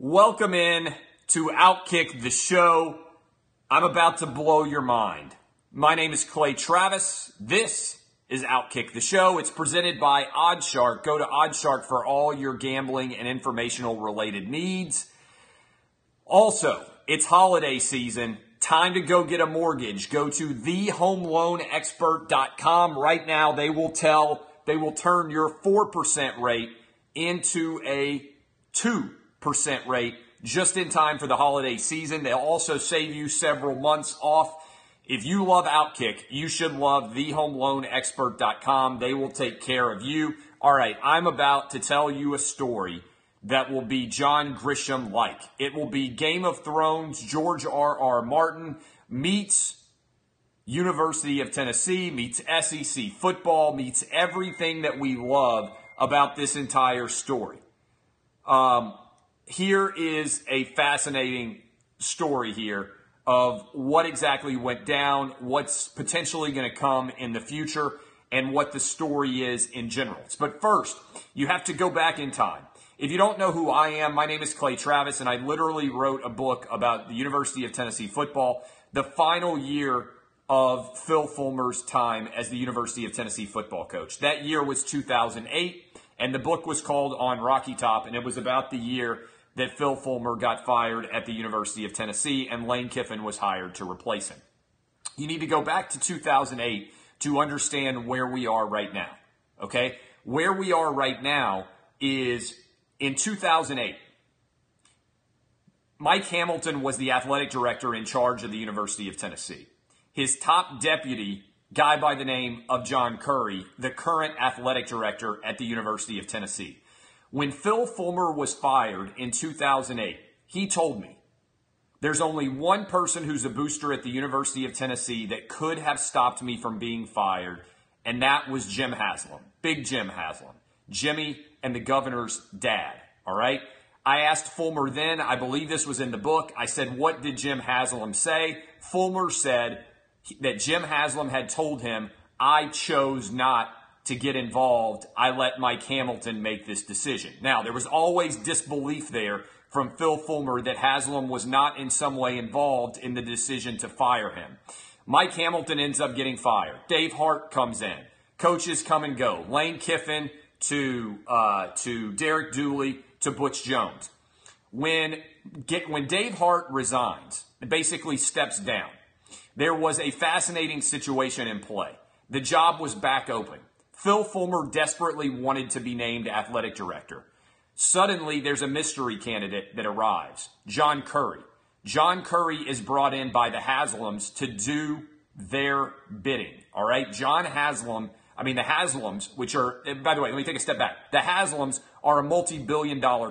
Welcome in to Outkick the Show. I'm about to blow your mind. My name is Clay Travis. This is Outkick the Show. It's presented by OddsShark. Go to OddsShark for all your gambling and informational related needs. Also, it's holiday season. Time to go get a mortgage. Go to thehomeloanexpert.com. Right now, they will turn your 4% rate into a 2% rate just in time for the holiday season. They'll also save you several months off. If you love Outkick, you should love thehomeloanexpert.com. They will take care of you. All right, I'm about to tell you a story that will be John Grisham-like. It will be Game of Thrones, George R.R. Martin meets University of Tennessee, meets SEC football, meets everything that we love about this entire story. Here is a fascinating story here of what exactly went down, what's potentially going to come in the future, and what the story is in general. But first, you have to go back in time. If you don't know who I am, my name is Clay Travis, and I literally wrote a book about the University of Tennessee football, the final year of Phil Fulmer's time as the University of Tennessee football coach. That year was 2008, and the book was called On Rocky Top, and it was about the year that Phil Fulmer got fired at the University of Tennessee and Lane Kiffin was hired to replace him. You need to go back to 2008 to understand where we are right now, okay? Where we are right now is in 2008, Mike Hamilton was the athletic director in charge of the University of Tennessee. His top deputy, guy by the name of John Currie, the current athletic director at the University of Tennessee. When Phil Fulmer was fired in 2008, he told me, there's only one person who's a booster at the University of Tennessee that could have stopped me from being fired, and that was Jim Haslam, Big Jim Haslam, Jimmy and the governor's dad, all right? I asked Fulmer then, I believe this was in the book, I said, what did Jim Haslam say? Fulmer said that Jim Haslam had told him, I chose not to get involved. I let Mike Hamilton make this decision. Now, there was always disbelief there from Phil Fulmer that Haslam was not in some way involved in the decision to fire him. Mike Hamilton ends up getting fired. Dave Hart comes in. Coaches come and go. Lane Kiffin to Derek Dooley to Butch Jones. When Dave Hart resigns, basically steps down, there was a fascinating situation in play. The job was back open. Phil Fulmer desperately wanted to be named athletic director. Suddenly, there's a mystery candidate that arrives, John Currie. John Currie is brought in by the Haslams to do their bidding, all right? the Haslams, which are, by the way, let me take a step back. The Haslams are a multi-billion-dollar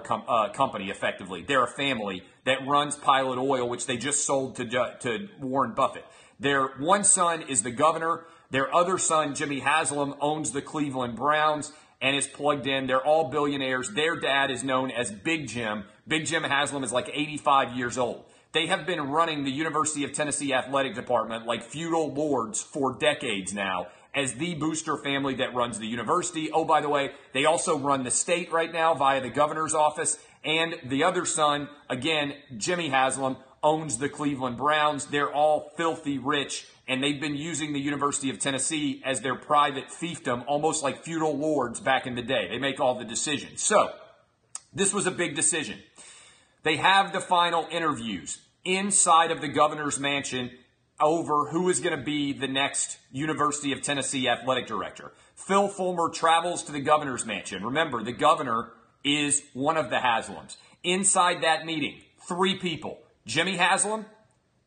company, effectively. They're a family that runs Pilot Oil, which they just sold to Warren Buffett. Their one son is the governor. Their other son, Jimmy Haslam, owns the Cleveland Browns and is plugged in. They're all billionaires. Their dad is known as Big Jim. Big Jim Haslam is like 85 years old. They have been running the University of Tennessee athletic department like feudal lords for decades now as the booster family that runs the university. Oh, by the way, they also run the state right now via the governor's office. And the other son, again, Jimmy Haslam, owns the Cleveland Browns. They're all filthy rich, and they've been using the University of Tennessee as their private fiefdom, almost like feudal lords back in the day. They make all the decisions. So, this was a big decision. They have the final interviews inside of the governor's mansion over who is going to be the next University of Tennessee athletic director. Phil Fulmer travels to the governor's mansion. Remember, the governor is one of the Haslams. Inside that meeting, 3 people. Jimmy Haslam,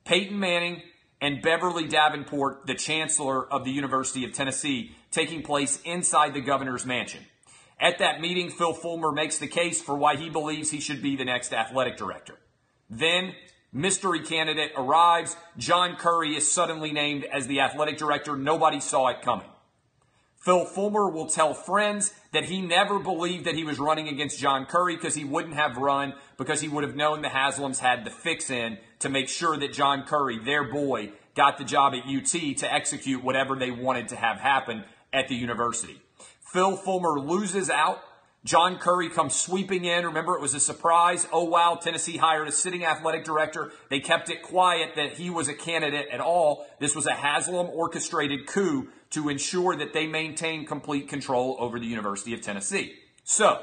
Peyton Manning, and Beverly Davenport, the chancellor of the University of Tennessee, taking place inside the governor's mansion. At that meeting, Phil Fulmer makes the case for why he believes he should be the next athletic director. Then, mystery candidate arrives. John Currie is suddenly named as the athletic director. Nobody saw it coming. Phil Fulmer will tell friends that he never believed that he was running against John Currie because he wouldn't have run, because he would have known the Haslams had the fix in to make sure that John Currie, their boy, got the job at UT to execute whatever they wanted to have happen at the university. Phil Fulmer loses out John Currie comes sweeping in. Remember, it was a surprise. Oh, wow, Tennessee hired a sitting athletic director. They kept it quiet that he was a candidate at all. This was a Haslam orchestrated coup to ensure that they maintain complete control over the University of Tennessee. So,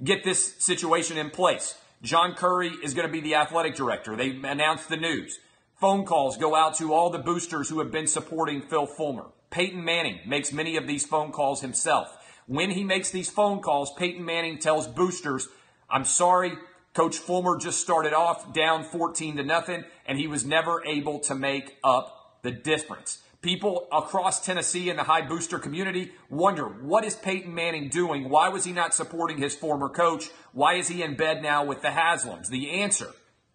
get this situation in place. John Currie is going to be the athletic director. They announced the news. Phone calls go out to all the boosters who have been supporting Phil Fulmer. Peyton Manning makes many of these phone calls himself. When he makes these phone calls, Peyton Manning tells boosters, I'm sorry, Coach Fulmer just started off down 14-0, and he was never able to make up the difference. People across Tennessee and the high booster community wonder, what is Peyton Manning doing? Why was he not supporting his former coach? Why is he in bed now with the Haslams? The answer,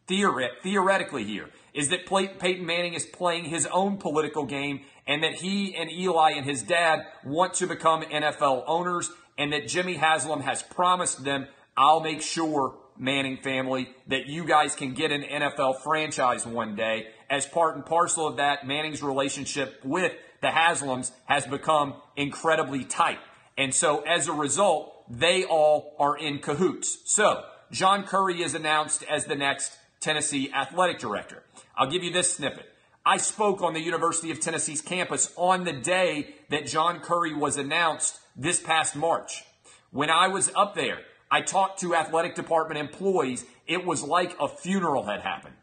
theoretically here, is that Peyton Manning is playing his own political game, and that he and Eli and his dad want to become NFL owners, and that Jimmy Haslam has promised them, I'll make sure, Manning family, that you guys can get an NFL franchise one day. As part and parcel of that, Manning's relationship with the Haslams has become incredibly tight. And so as a result, they all are in cahoots. So John Currie is announced as the next Tennessee athletic director. I'll give you this snippet. I spoke on the University of Tennessee's campus on the day that John Currie was announced this past March. When I was up there, I talked to athletic department employees. It was like a funeral had happened.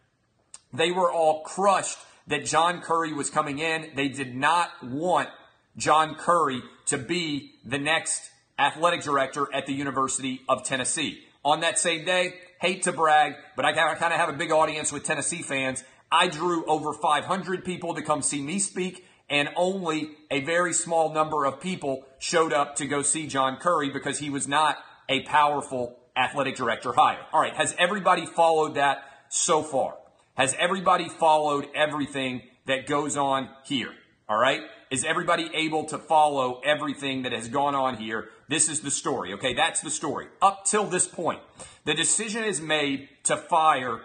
They were all crushed that John Currie was coming in. They did not want John Currie to be the next athletic director at the University of Tennessee. On that same day, hate to brag, but I kind of have a big audience with Tennessee fans. I drew over 500 people to come see me speak, and only a very small number of people showed up to go see John Currie because he was not a powerful athletic director hire. All right, has everybody followed that so far? Has everybody followed everything that goes on here? All right? Is everybody able to follow everything that has gone on here? This is the story, okay? That's the story. Up till this point, the decision is made to fire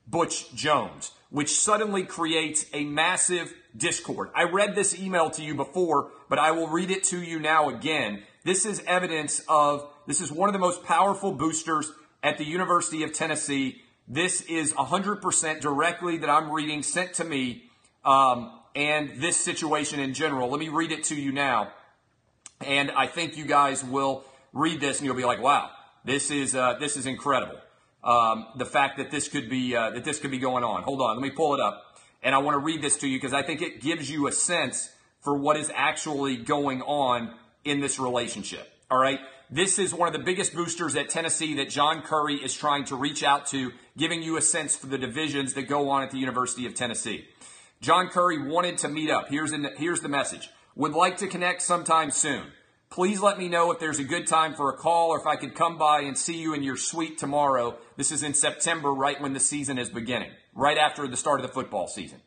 Butch Jones, which suddenly creates a massive discord. I read this email to you before, but I will read it to you now again. This is evidence of, this is one of the most powerful boosters at the University of Tennessee. This is 100% directly that I'm reading, sent to me, and this situation in general. Let me read it to you now. And I think you guys will read this and you'll be like, wow, this is incredible. The fact that this could be going on. Hold on, let me pull it up. And I want to read this to you because I think it gives you a sense for what is actually going on in this relationship. All right. This is one of the biggest boosters at Tennessee that John Currie is trying to reach out to, giving you a sense for the divisions that go on at the University of Tennessee. John Currie wanted to meet up. Here's the message. Would like to connect sometime soon. Please let me know if there's a good time for a call or if I could come by and see you in your suite tomorrow. This is in September, right when the season is beginning, right after the start of the football season.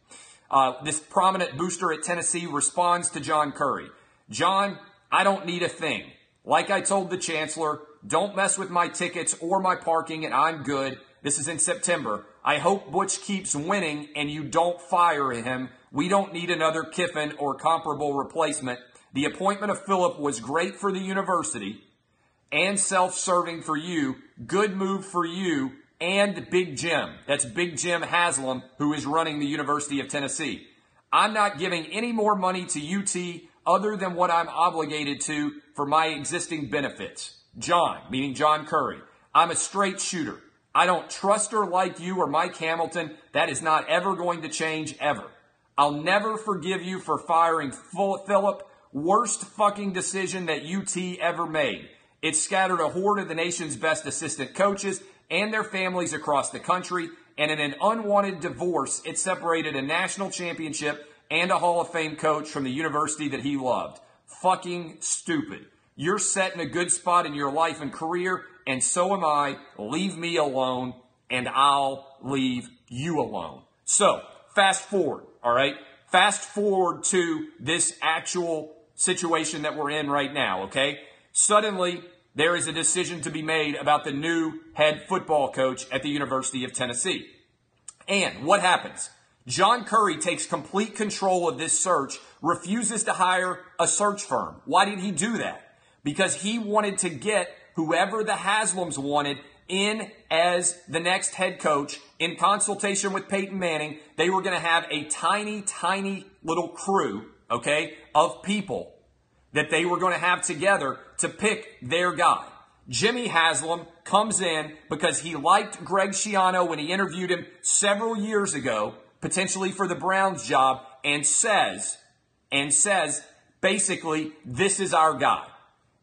This prominent booster at Tennessee responds to John Currie. John, I don't need a thing. Like I told the chancellor, don't mess with my tickets or my parking and I'm good. This is in September. I hope Butch keeps winning and you don't fire him. We don't need another Kiffin or comparable replacement. The appointment of Phillip was great for the university and self-serving for you. Good move for you and Big Jim. That's Big Jim Haslam, who is running the University of Tennessee. I'm not giving any more money to UT other than what I'm obligated to for my existing benefits. John, meaning John Currie, I'm a straight shooter. I don't trust or like you or Mike Hamilton. That is not ever going to change ever. I'll never forgive you for firing Phillip. Worst fucking decision that UT ever made. It scattered a horde of the nation's best assistant coaches and their families across the country. And in an unwanted divorce, it separated a national championship and a Hall of Fame coach from the university that he loved. Fucking stupid. You're set in a good spot in your life and career, and so am I. Leave me alone, and I'll leave you alone. So, fast forward, all right? Fast forward to this actual situation that we're in right now, okay? Suddenly, there is a decision to be made about the new head football coach at the University of Tennessee. And what happens? John Currie takes complete control of this search, refuses to hire a search firm. Why did he do that? Because he wanted to get whoever the Haslams wanted in as the next head coach in consultation with Peyton Manning. They were going to have a tiny, tiny little crew, okay, of people that they were going to have together to pick their guy. Jimmy Haslam comes in because he liked Greg Schiano when he interviewed him several years ago, potentially for the Browns job, and says, basically, this is our guy.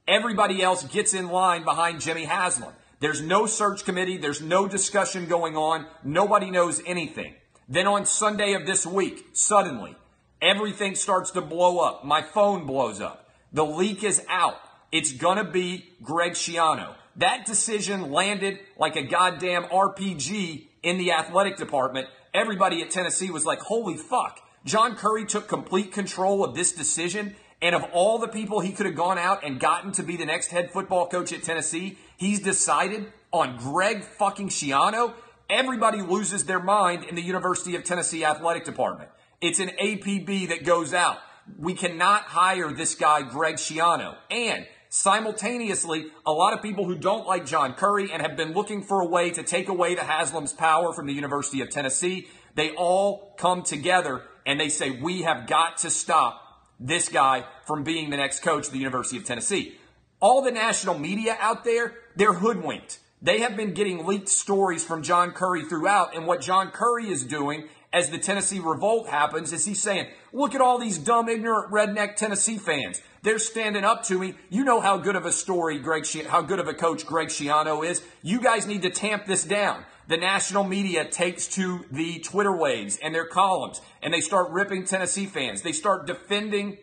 Everybody else gets in line behind Jimmy Haslam. There's no search committee. There's no discussion going on. Nobody knows anything. Then on Sunday of this week, suddenly, everything starts to blow up. My phone blows up. The leak is out. It's going to be Greg Schiano. That decision landed like a goddamn RPG in the athletic department. Everybody at Tennessee was like, holy fuck. John Currie took complete control of this decision. And of all the people he could have gone out and gotten to be the next head football coach at Tennessee, he's decided on Greg fucking Schiano. Everybody loses their mind in the University of Tennessee athletic department. It's an APB that goes out. We cannot hire this guy, Greg Schiano. And simultaneously, a lot of people who don't like John Currie and have been looking for a way to take away the Haslam's power from the University of Tennessee, they all come together and they say, we have got to stop this guy from being the next coach of the University of Tennessee. All the national media out there, they're hoodwinked. They have been getting leaked stories from John Currie throughout, and what John Currie is doing as the Tennessee revolt happens is he's saying, look at all these dumb, ignorant, redneck Tennessee fans. They're standing up to me. You know how good of a story how good of a coach Greg Schiano is. You guys need to tamp this down. The national media takes to the Twitter waves and their columns, and they start ripping Tennessee fans. They start defending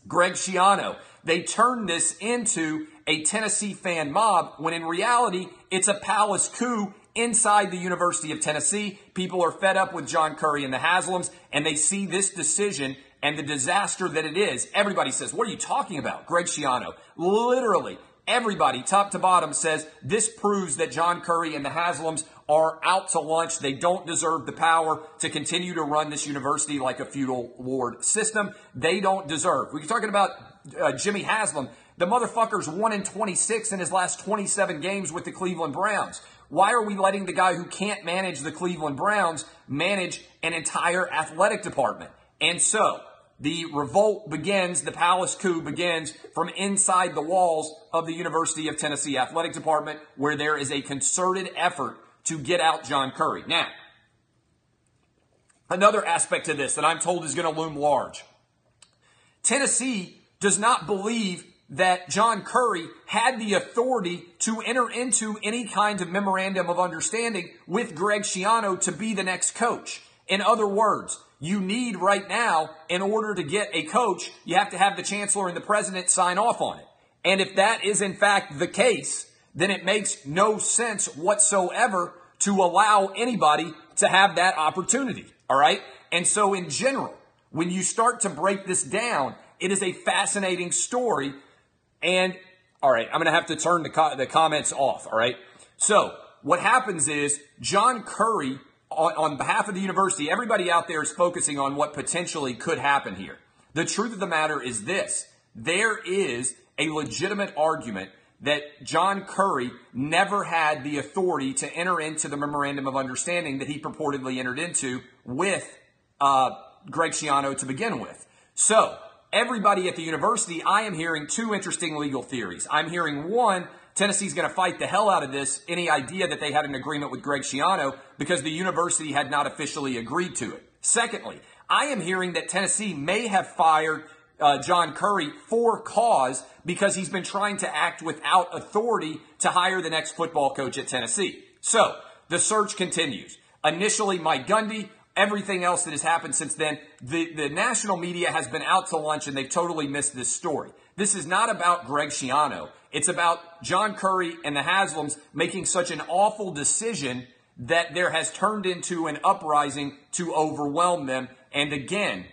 Greg Schiano. They turn this into a Tennessee fan mob when in reality, it's a palace coup inside the University of Tennessee. People are fed up with John Currie and the Haslams, and they see this decision and the disaster that it is. Everybody says, what are you talking about? Greg Schiano. Literally, everybody, top to bottom, says this proves that John Currie and the Haslams are out to lunch. They don't deserve the power to continue to run this university like a feudal lord system. They don't deserve. We're talking about Jimmy Haslam. The motherfucker's 1-26 in his last 27 games with the Cleveland Browns. Why are we letting the guy who can't manage the Cleveland Browns manage an entire athletic department? And so the revolt begins, the palace coup begins from inside the walls of the University of Tennessee athletic department, where there is a concerted effort to get out John Currie. Now, another aspect to this that I'm told is going to loom large. Tennessee does not believe that John Currie had the authority to enter into any kind of memorandum of understanding with Greg Schiano to be the next coach. In other words, you need right now, in order to get a coach, you have to have the chancellor and the president sign off on it. And if that is in fact the case, then it makes no sense whatsoever to allow anybody to have that opportunity. All right. And so in general, when you start to break this down, it is a fascinating story. And all right, I'm going to have to turn the comments off. All right. So what happens is John Currie, on behalf of the university, everybody out there is focusing on what potentially could happen here. The truth of the matter is this. There is a legitimate argument that John Currie never had the authority to enter into the memorandum of understanding that he purportedly entered into with Greg Schiano to begin with. So everybody at the university, I am hearing two interesting legal theories. I'm hearing one, Tennessee's going to fight the hell out of this, any idea that they had an agreement with Greg Schiano, because the university had not officially agreed to it. Secondly, I am hearing that Tennessee may have fired John Currie for cause because he's been trying to act without authority to hire the next football coach at Tennessee. So the search continues. Initially, Mike Gundy, everything else that has happened since then, the national media has been out to lunch and they've totally missed this story. This is not about Greg Schiano. It's about John Currie and the Haslams making such an awful decision that there has turned into an uprising to overwhelm them. And again,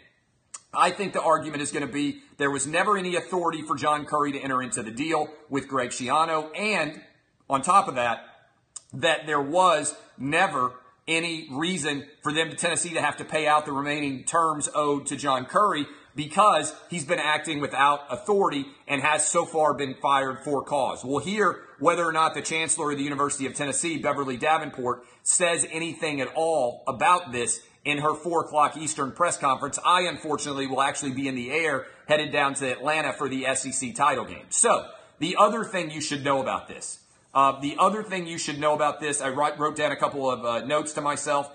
I think the argument is going to be there was never any authority for John Currie to enter into the deal with Greg Schiano. And on top of that, that there was never any reason for them to Tennessee to have to pay out the remaining terms owed to John Currie, because he's been acting without authority and has so far been fired for cause. We'll hear whether or not the Chancellor of the University of Tennessee, Beverly Davenport, says anything at all about this in her 4 o'clock Eastern press conference. I, unfortunately, will actually be in the air headed down to Atlanta for the SEC title game. So, the other thing you should know about this. I wrote down a couple of notes to myself.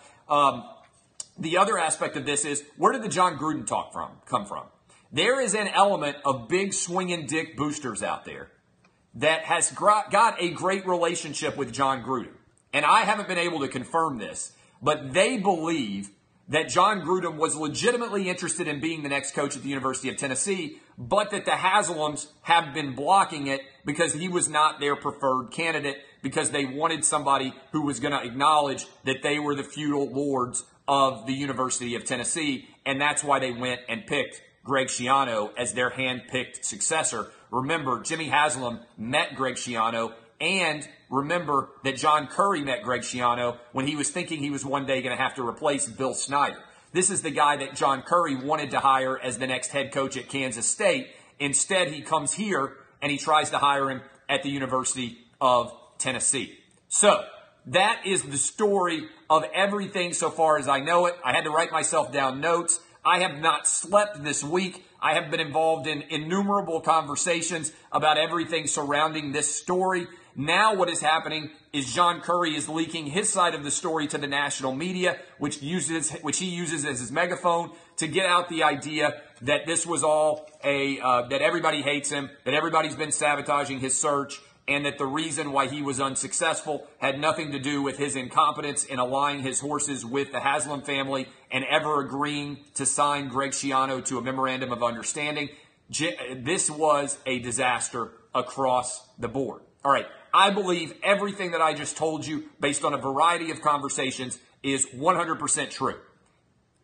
The other aspect of this is, where did the John Gruden talk come from? There is an element of big swinging dick boosters out there that has got a great relationship with John Gruden. And I haven't been able to confirm this, but they believe that John Gruden was legitimately interested in being the next coach at the University of Tennessee, but that the Haslams have been blocking it because he was not their preferred candidate, because they wanted somebody who was going to acknowledge that they were the feudal lords of the University of Tennessee, and that's why they went and picked Greg Schiano as their hand-picked successor. Remember, Jimmy Haslam met Greg Schiano, and remember that John Currie met Greg Schiano when he was thinking he was one day going to have to replace Bill Snyder. This is the guy that John Currie wanted to hire as the next head coach at Kansas State. Instead, he comes here and he tries to hire him at the University of Tennessee. So, that is the story of everything so far as I know it. I had to write myself down notes. I have not slept this week. I have been involved in innumerable conversations about everything surrounding this story. Now what is happening is John Currie is leaking his side of the story to the national media, which he uses as his megaphone to get out the idea that this was all that everybody hates him, that everybody's been sabotaging his search, and that the reason why he was unsuccessful had nothing to do with his incompetence in aligning his horses with the Haslam family and ever agreeing to sign Greg Schiano to a memorandum of understanding. This was a disaster across the board. All right, I believe everything that I just told you, based on a variety of conversations, is 100% true.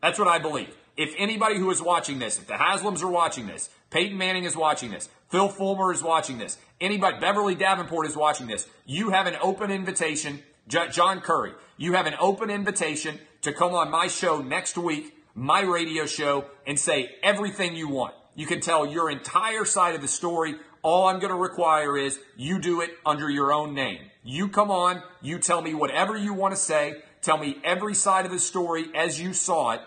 That's what I believe. If anybody who is watching this, if the Haslams are watching this, Peyton Manning is watching this, Phil Fulmer is watching this, anybody, Beverly Davenport is watching this, you have an open invitation, John Currie, you have an open invitation to come on my show next week, my radio show, and say everything you want. You can tell your entire side of the story. All I'm going to require is you do it under your own name. You come on, you tell me whatever you want to say, tell me every side of the story as you saw it.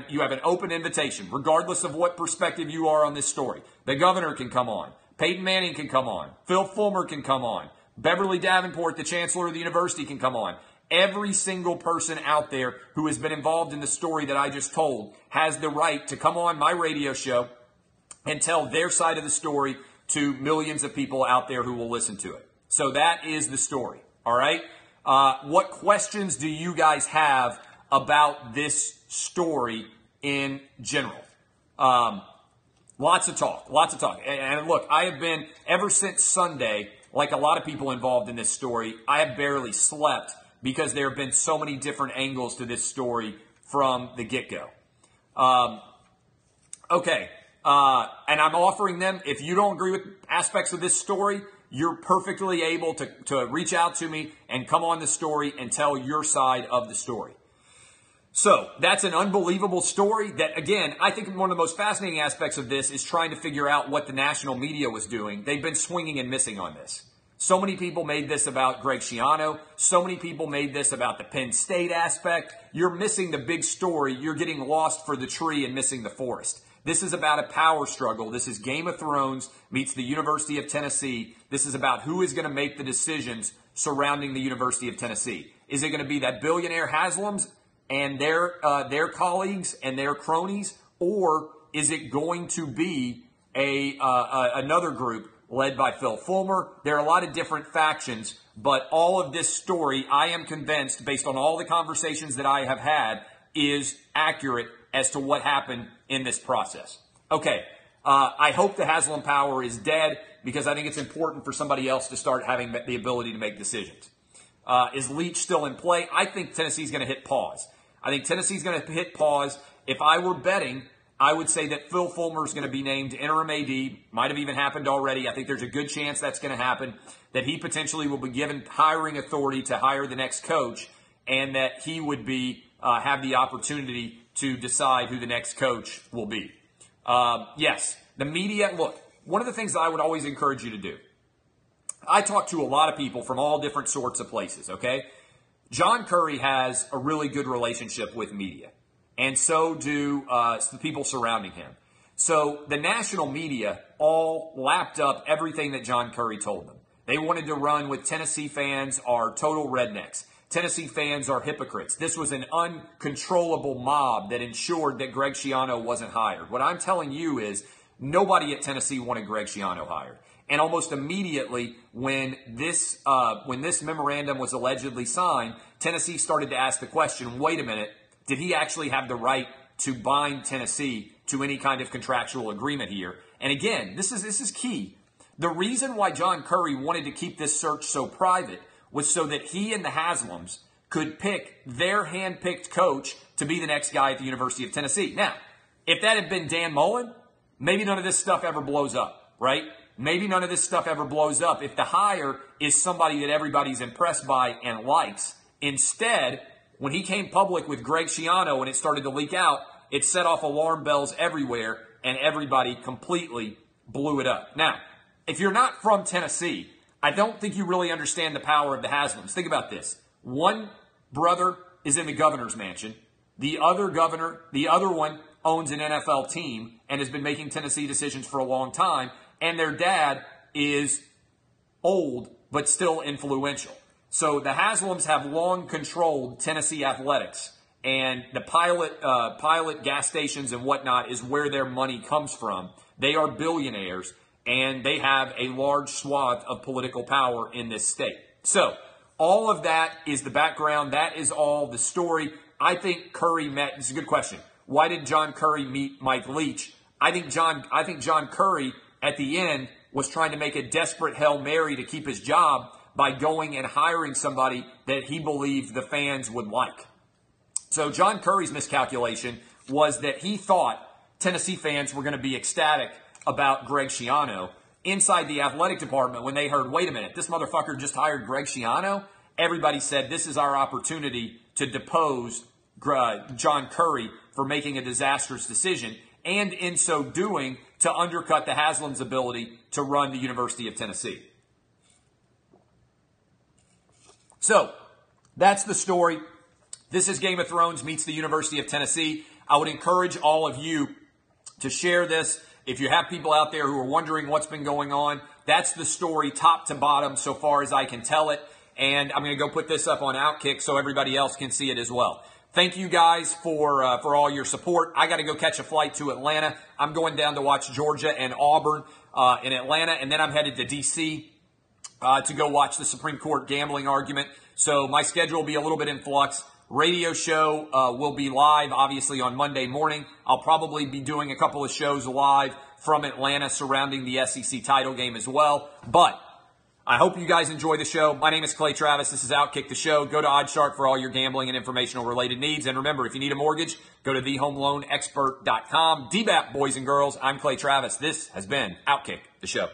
You have an open invitation, regardless of what perspective you are on this story. The governor can come on. Peyton Manning can come on. Phil Fulmer can come on. Beverly Davenport, the chancellor of the university, can come on. Every single person out there who has been involved in the story that I just told has the right to come on my radio show and tell their side of the story to millions of people out there who will listen to it. So that is the story. All right. What questions do you guys have about this story in general? Lots of talk. And look, I have been, ever since Sunday, like a lot of people involved in this story, I have barely slept because there have been so many different angles to this story from the get-go. Okay. And I'm offering them, if you don't agree with aspects of this story, you're perfectly able to reach out to me and come on the story and tell your side of the story. So that's an unbelievable story that, again, I think one of the most fascinating aspects of this is trying to figure out what the national media was doing. They've been swinging and missing on this. So many people made this about Greg Schiano. So many people made this about the Penn State aspect. You're missing the big story. You're getting lost for the tree and missing the forest. This is about a power struggle. This is Game of Thrones meets the University of Tennessee. This is about who is going to make the decisions surrounding the University of Tennessee. Is it going to be that billionaire Haslams and their colleagues and their cronies, or is it going to be another group led by Phil Fulmer? There are a lot of different factions, but all of this story, I am convinced, based on all the conversations that I have had, is accurate as to what happened in this process. Okay, I hope the Haslam power is dead, because I think it's important for somebody else to start having the ability to make decisions. Is Leach still in play? I think Tennessee's going to hit pause. I think Tennessee's going to hit pause. If I were betting, I would say that Phil Fulmer is going to be named interim AD. Might have even happened already. I think there's a good chance that's going to happen, that he potentially will be given hiring authority to hire the next coach, and that he would be have the opportunity to decide who the next coach will be. Yes, the media, look, one of the things that I would always encourage you to do, I talk to a lot of people from all different sorts of places, okay? John Currie has a really good relationship with media, and so do the people surrounding him. So the national media all lapped up everything that John Currie told them. They wanted to run with Tennessee fans are total rednecks. Tennessee fans are hypocrites. This was an uncontrollable mob that ensured that Greg Schiano wasn't hired. What I'm telling you is nobody at Tennessee wanted Greg Schiano hired. And almost immediately when this memorandum was allegedly signed, Tennessee started to ask the question, wait a minute, did he actually have the right to bind Tennessee to any kind of contractual agreement here? And again, this is key. The reason why John Currie wanted to keep this search so private was so that he and the Haslams could pick their hand-picked coach to be the next guy at the University of Tennessee. Now, if that had been Dan Mullen, maybe none of this stuff ever blows up, right? Maybe none of this stuff ever blows up if the hire is somebody that everybody's impressed by and likes. Instead, when he came public with Greg Schiano and it started to leak out, it set off alarm bells everywhere and everybody completely blew it up. Now, if you're not from Tennessee, I don't think you really understand the power of the Haslams. Think about this. One brother is in the governor's mansion. The other one owns an NFL team and has been making Tennessee decisions for a long time. And their dad is old, but still influential. So the Haslams have long controlled Tennessee athletics. And the pilot gas stations and whatnot is where their money comes from. They are billionaires. And they have a large swath of political power in this state. So all of that is the background. That is all the story. I think Currie met. This is a good question. Why did John Currie meet Mike Leach? I think John Currie at the end was trying to make a desperate Hail Mary to keep his job by going and hiring somebody that he believed the fans would like. So John Currie's miscalculation was that he thought Tennessee fans were going to be ecstatic about Greg Schiano. Inside the athletic department, when they heard, wait a minute, this motherfucker just hired Greg Schiano, everybody said this is our opportunity to depose John Currie for making a disastrous decision, and in so doing, to undercut the Haslam's ability to run the University of Tennessee. So, that's the story. This is Game of Thrones meets the University of Tennessee. I would encourage all of you to share this. If you have people out there who are wondering what's been going on, that's the story top to bottom so far as I can tell it. And I'm going to go put this up on Outkick so everybody else can see it as well. Thank you guys for all your support. I got to go catch a flight to Atlanta. I'm going down to watch Georgia and Auburn in Atlanta, and then I'm headed to D.C. To go watch the Supreme Court gambling argument. So my schedule will be a little bit in flux. Radio show will be live, obviously, on Monday morning. I'll probably be doing a couple of shows live from Atlanta surrounding the SEC title game as well. But I hope you guys enjoy the show. My name is Clay Travis. This is Outkick the Show. Go to OddsShark for all your gambling and informational related needs. And remember, if you need a mortgage, go to thehomeloanexpert.com. DBAP, boys and girls. I'm Clay Travis. This has been Outkick the Show.